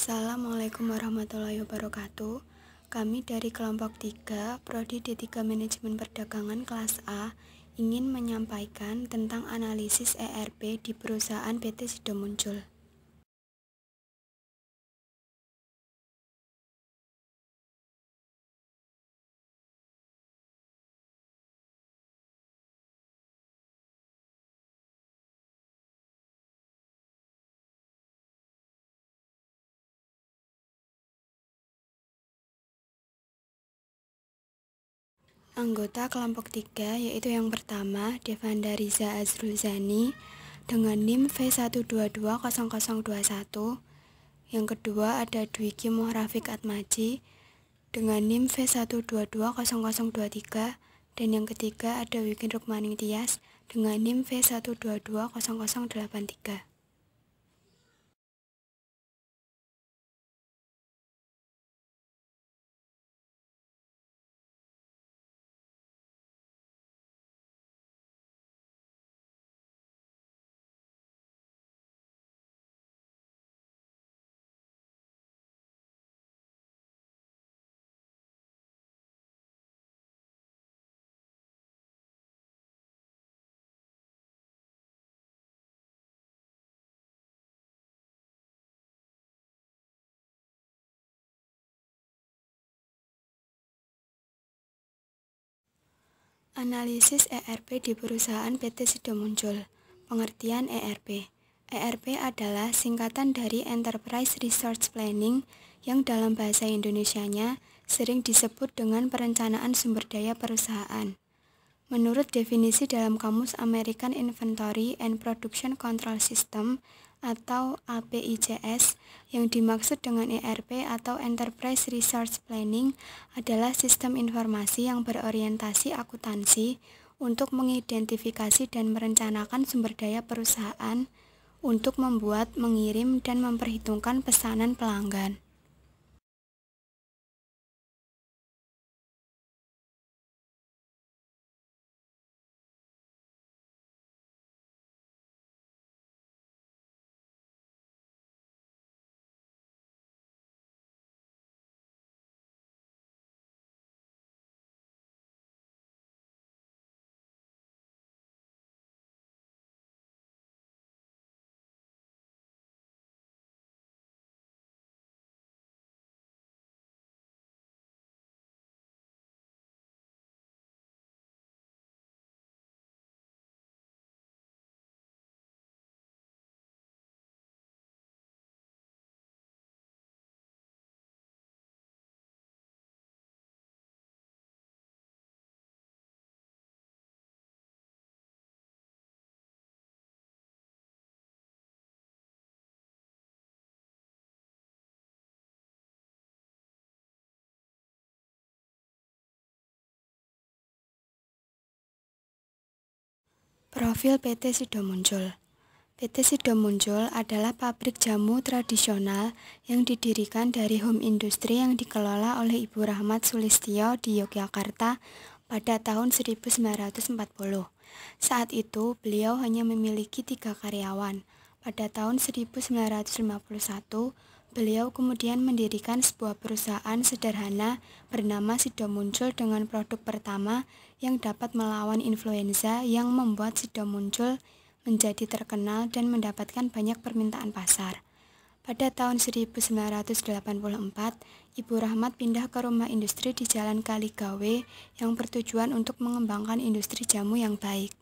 Assalamualaikum warahmatullahi wabarakatuh. Kami dari kelompok 3, Prodi D3 Manajemen Perdagangan kelas A, ingin menyampaikan tentang analisis ERP di perusahaan PT Sido Muncul. Anggota kelompok 3 yaitu yang pertama Devanda Riza Azrulzani dengan NIM V1220021. Yang kedua ada Dwiki Muhrafiq Atmaji dengan NIM V1220023, dan yang ketiga ada Wikin Rukmaning Tias dengan NIM V1220083. Analisis ERP di perusahaan PT Sido Muncul. Pengertian ERP. ERP adalah singkatan dari Enterprise Resource Planning yang dalam bahasa Indonesianya sering disebut dengan perencanaan sumber daya perusahaan. Menurut definisi dalam Kamus American Inventory and Production Control System atau APICS, yang dimaksud dengan ERP atau Enterprise Resource Planning adalah sistem informasi yang berorientasi akuntansi untuk mengidentifikasi dan merencanakan sumber daya perusahaan untuk membuat, mengirim, dan memperhitungkan pesanan pelanggan. Profil PT Sido Muncul. PT Sido Muncul adalah pabrik jamu tradisional yang didirikan dari home industri yang dikelola oleh Ibu Rahmat Sulistyo di Yogyakarta pada tahun 1940. Saat itu, beliau hanya memiliki 3 karyawan. Pada tahun 1951, beliau kemudian mendirikan sebuah perusahaan sederhana bernama Sido Muncul dengan produk pertama yang dapat melawan influenza yang membuat Sido Muncul menjadi terkenal dan mendapatkan banyak permintaan pasar. Pada tahun 1984, Ibu Rahmat pindah ke rumah industri di Jalan Kaligawe yang bertujuan untuk mengembangkan industri jamu yang baik.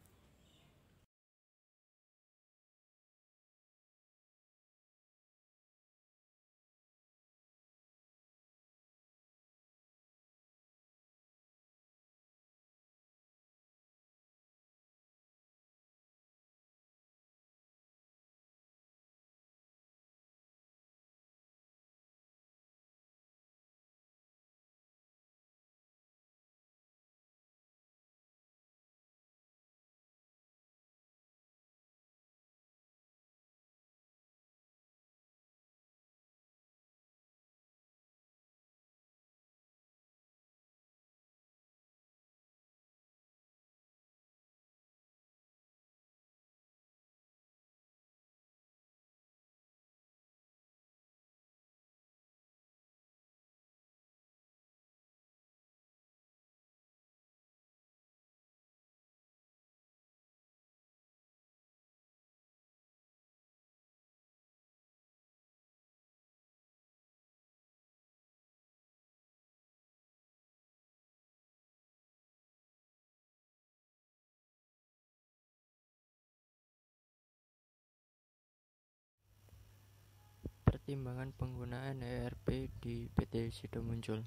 Pertimbangan penggunaan ERP di PT Sido Muncul.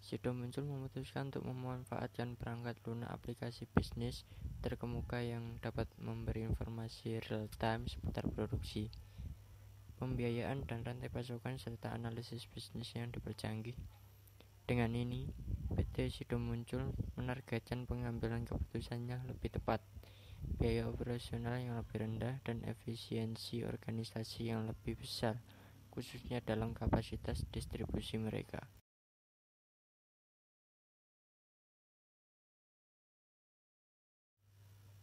Sido Muncul memutuskan untuk memanfaatkan perangkat lunak aplikasi bisnis terkemuka yang dapat memberi informasi real-time seputar produksi, pembiayaan dan rantai pasokan serta analisis bisnis yang dipercanggih. Dengan ini, PT Sido Muncul menargetkan pengambilan keputusan yang lebih tepat, biaya operasional yang lebih rendah, dan efisiensi organisasi yang lebih besar, khususnya dalam kapasitas distribusi mereka.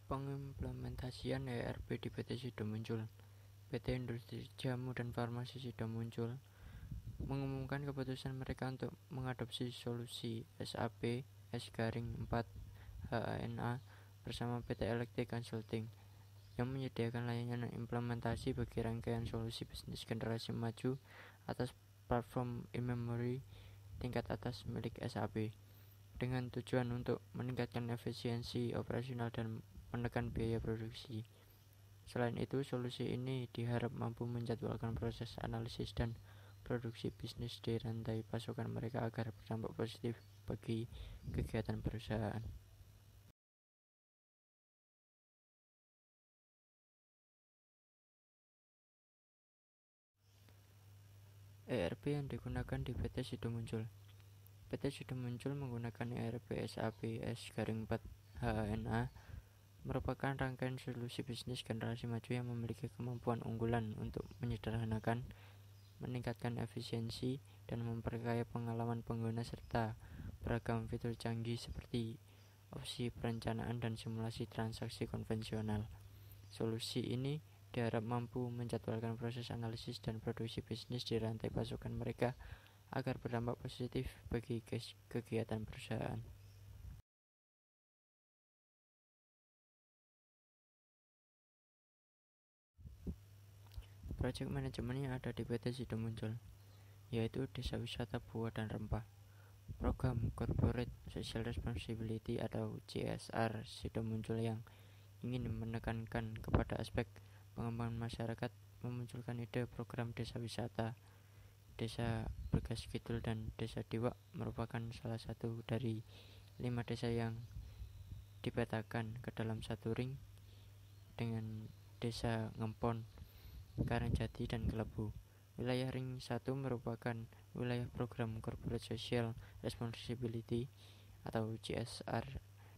Pengimplementasian ERP di PT Sido Muncul. PT Industri Jamu dan Farmasi Sido Muncul mengumumkan keputusan mereka untuk mengadopsi solusi SAP S-4 HANA bersama PT Electric Consulting yang menyediakan layanan implementasi bagi rangkaian solusi bisnis generasi maju atas platform in-memory tingkat atas milik SAP dengan tujuan untuk meningkatkan efisiensi operasional dan menekan biaya produksi. Selain itu, solusi ini diharap mampu menjadwalkan proses analisis dan produksi bisnis di rantai pasokan mereka agar berdampak positif bagi kegiatan perusahaan. ERP yang digunakan di PT Sido Muncul. PT Sido Muncul menggunakan ERP SAP S-4 HANA merupakan rangkaian solusi bisnis generasi maju yang memiliki kemampuan unggulan untuk menyederhanakan, meningkatkan efisiensi, dan memperkaya pengalaman pengguna serta beragam fitur canggih seperti opsi perencanaan dan simulasi transaksi konvensional. Solusi ini diharap mampu menjadwalkan proses analisis dan produksi bisnis di rantai pasokan mereka agar berdampak positif bagi kegiatan perusahaan. Project manajemen yang ada di PT Sido Muncul, yaitu Desa Wisata Buah dan Rempah. Program Corporate Social Responsibility atau CSR Sido Muncul yang ingin menekankan kepada aspek pengembangan masyarakat memunculkan ide program desa wisata. Desa Bergas Kidul dan Desa Diwak merupakan salah satu dari 5 desa yang dipetakan ke dalam satu ring dengan Desa Ngempon, Karangjati, dan Kelebu. Wilayah ring 1 merupakan wilayah program Corporate Social Responsibility atau CSR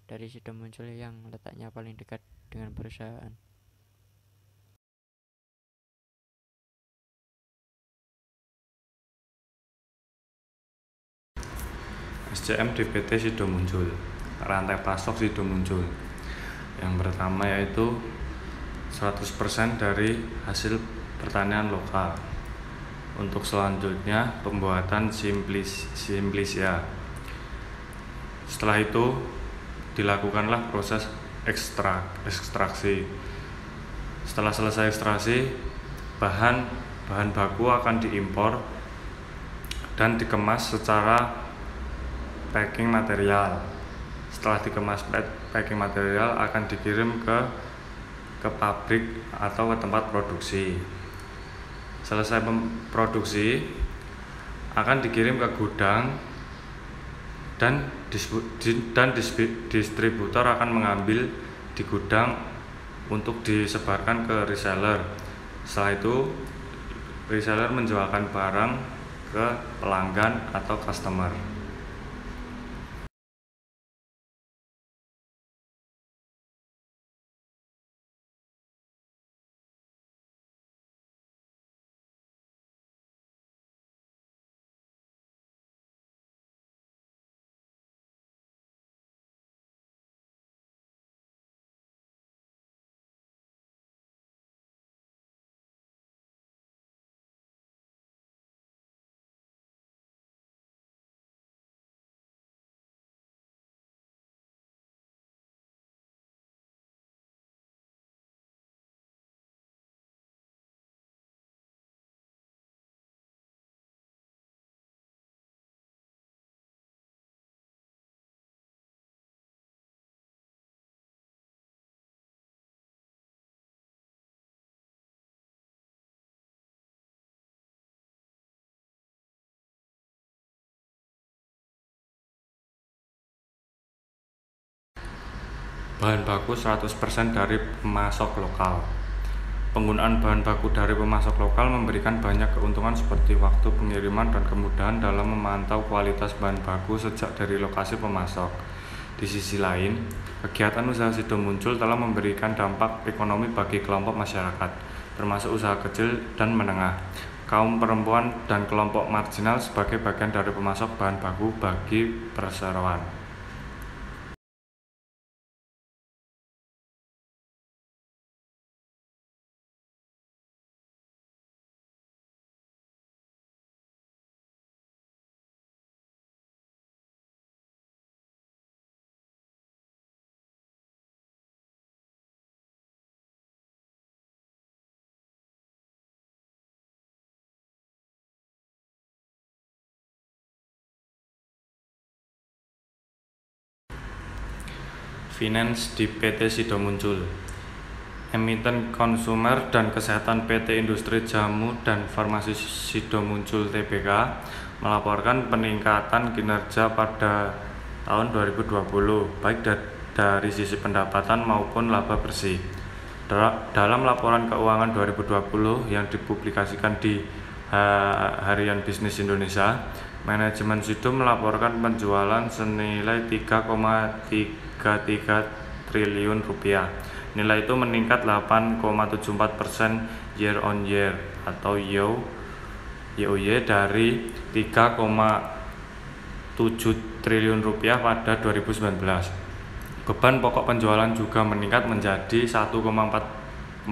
dari Sido Muncul yang letaknya paling dekat dengan perusahaan. SCM di PT Sido Muncul. Rantai pasok Sido Muncul. Yang pertama yaitu 100% dari hasil pertanian lokal. Untuk selanjutnya pembuatan simplisia. Setelah itu dilakukanlah proses ekstraksi. Setelah selesai ekstraksi, bahan baku akan diimpor dan dikemas secara packing material. Setelah dikemas packing material akan dikirim ke pabrik atau ke tempat produksi. Selesai produksi akan dikirim ke gudang dan distributor akan mengambil di gudang untuk disebarkan ke reseller. Setelah itu reseller menjualkan barang ke pelanggan atau customer. bahan baku 100% dari pemasok lokal. Penggunaan bahan baku dari pemasok lokal memberikan banyak keuntungan seperti waktu pengiriman dan kemudahan dalam memantau kualitas bahan baku sejak dari lokasi pemasok. Di sisi lain, kegiatan usaha Sido Muncul telah memberikan dampak ekonomi bagi kelompok masyarakat, termasuk usaha kecil dan menengah, kaum perempuan, dan kelompok marginal sebagai bagian dari pemasok bahan baku bagi perseroan. Finance di PT Sido Muncul. Emiten Konsumer dan Kesehatan PT Industri Jamu dan Farmasi Sido Muncul Tbk melaporkan peningkatan kinerja pada tahun 2020 baik dari sisi pendapatan maupun laba bersih. Dalam laporan keuangan 2020 yang dipublikasikan di Harian Bisnis Indonesia, manajemen Sido melaporkan penjualan senilai 3,33 triliun rupiah. Nilai itu meningkat 8,74% year on year atau YoY dari 3,7 triliun rupiah pada 2019. Beban pokok penjualan juga meningkat menjadi 1,49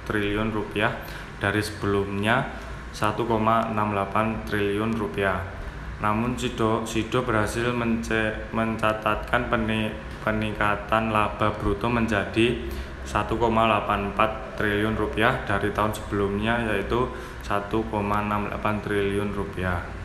triliun rupiah dari sebelumnya 1,68 triliun rupiah. Namun Sido berhasil mencatatkan peningkatan laba bruto menjadi 1,84 triliun rupiah dari tahun sebelumnya, yaitu 1,68 triliun rupiah.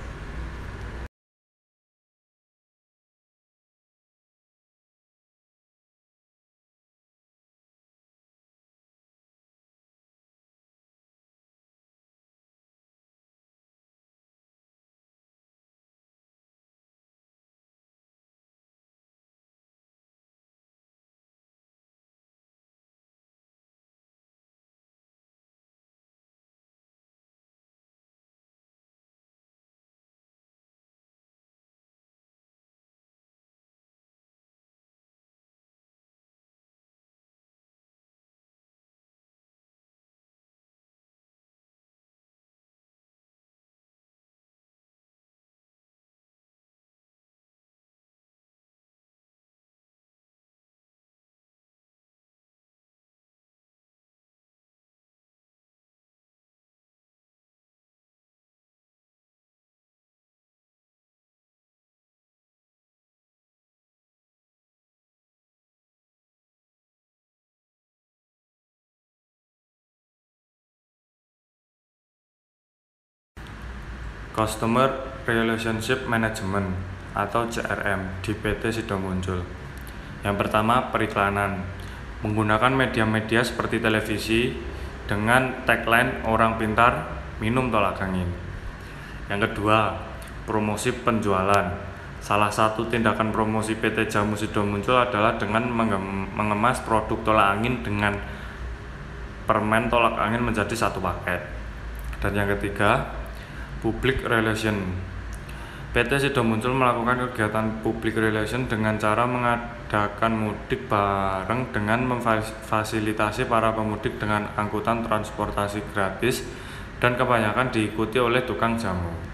Customer Relationship Management atau CRM di PT Sido Muncul. Yang pertama, periklanan. Menggunakan media-media seperti televisi dengan tagline "Orang pintar, minum tolak angin". Yang kedua, promosi penjualan. Salah satu tindakan promosi PT Jamu Sido Muncul adalah dengan mengemas produk tolak angin dengan permen tolak angin menjadi satu paket. Dan yang ketiga, public relation. PT Sido Muncul melakukan kegiatan public relation dengan cara mengadakan mudik bareng dengan memfasilitasi para pemudik dengan angkutan transportasi gratis dan kebanyakan diikuti oleh tukang jamu.